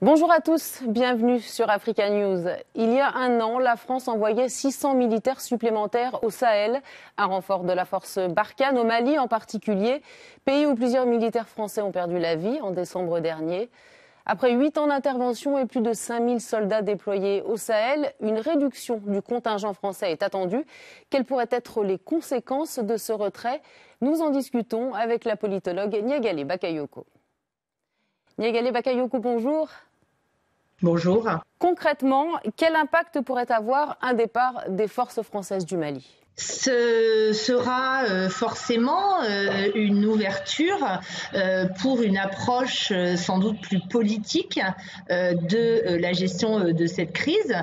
Bonjour à tous, bienvenue sur Africa News. Il y a un an, la France envoyait 600 militaires supplémentaires au Sahel, un renfort de la force Barkhane au Mali en particulier, pays où plusieurs militaires français ont perdu la vie en décembre dernier. Après 8 ans d'intervention et plus de 5000 soldats déployés au Sahel, une réduction du contingent français est attendue. Quelles pourraient être les conséquences de ce retrait? Nous en discutons avec la politologue Niagalé Bakayoko. Niagalé Bakayoko, bonjour. Bonjour. Concrètement, quel impact pourrait avoir un départ des forces françaises du Mali ? Ce sera forcément une ouverture pour une approche sans doute plus politique de la gestion de cette crise,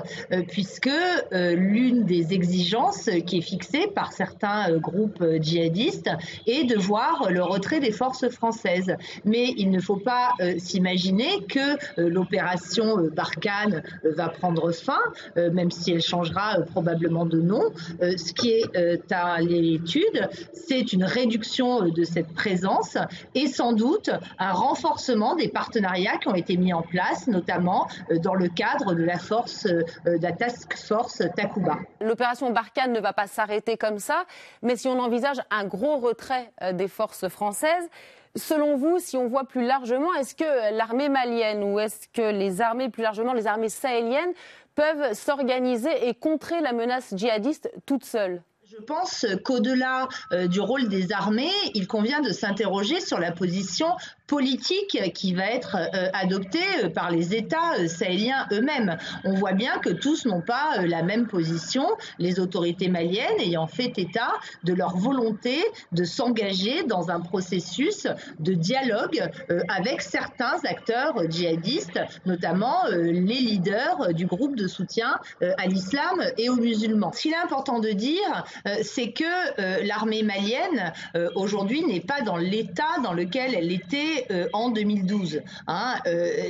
puisque l'une des exigences qui est fixée par certains groupes djihadistes est de voir le retrait des forces françaises. Mais il ne faut pas s'imaginer que l'opération Barkhane va prendre fin, même si elle changera probablement de nom. Ce qui est à l'étude, c'est une réduction de cette présence et sans doute un renforcement des partenariats qui ont été mis en place, notamment dans le cadre de la task force Takuba. L'opération Barkhane ne va pas s'arrêter comme ça, mais si on envisage un gros retrait des forces françaises, selon vous, si on voit plus largement, est-ce que l'armée malienne ou est-ce que les armées, plus largement les armées sahéliennes, peuvent s'organiser et contrer la menace djihadiste toutes seules ? Je pense qu'au-delà du rôle des armées, il convient de s'interroger sur la position politique qui va être adoptée par les États sahéliens eux-mêmes. On voit bien que tous n'ont pas la même position, les autorités maliennes ayant fait état de leur volonté de s'engager dans un processus de dialogue avec certains acteurs djihadistes, notamment les leaders du groupe de soutien à l'islam et aux musulmans. Ce qu'il est important de dire, c'est que l'armée malienne aujourd'hui n'est pas dans l'état dans lequel elle était en 2012.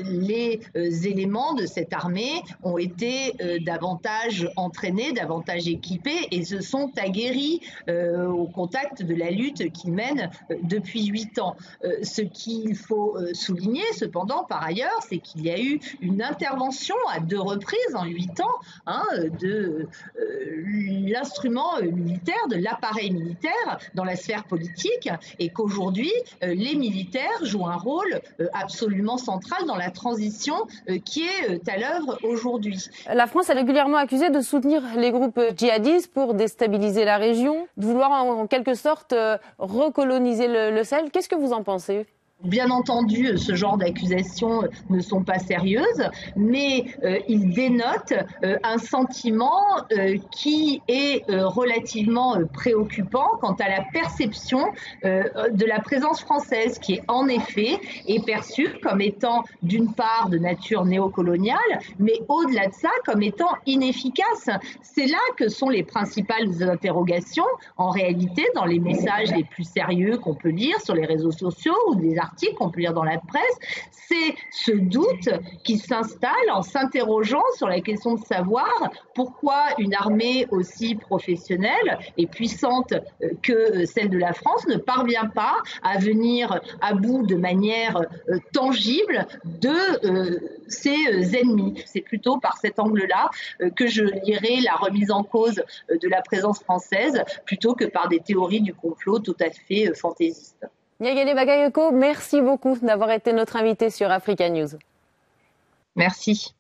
Les éléments de cette armée ont été davantage entraînés, davantage équipés et se sont aguerris au contact de la lutte qu'ils mènent depuis 8 ans. Ce qu'il faut souligner cependant par ailleurs, c'est qu'il y a eu une intervention à 2 reprises en 8 ans de l'instrument militaire, de l'appareil militaire dans la sphère politique et qu'aujourd'hui les militaires jouent un rôle absolument central dans la transition qui est à l'œuvre aujourd'hui. La France est régulièrement accusée de soutenir les groupes djihadistes pour déstabiliser la région, de vouloir en quelque sorte recoloniser le Sahel. Qu'est-ce que vous en pensez ? Bien entendu, ce genre d'accusations ne sont pas sérieuses, mais ils dénotent un sentiment qui est relativement préoccupant quant à la perception de la présence française, qui en effet est perçue comme étant d'une part de nature néocoloniale, mais au-delà de ça comme étant inefficace. C'est là que sont les principales interrogations, en réalité, dans les messages les plus sérieux qu'on peut lire sur les réseaux sociaux ou des articles qu'on peut lire dans la presse, c'est ce doute qui s'installe en s'interrogeant sur la question de savoir pourquoi une armée aussi professionnelle et puissante que celle de la France ne parvient pas à venir à bout de manière tangible de ses ennemis. C'est plutôt par cet angle-là que je lirai la remise en cause de la présence française plutôt que par des théories du complot tout à fait fantaisistes. Niagalé Bakayoko, merci beaucoup d'avoir été notre invité sur Africa News. Merci.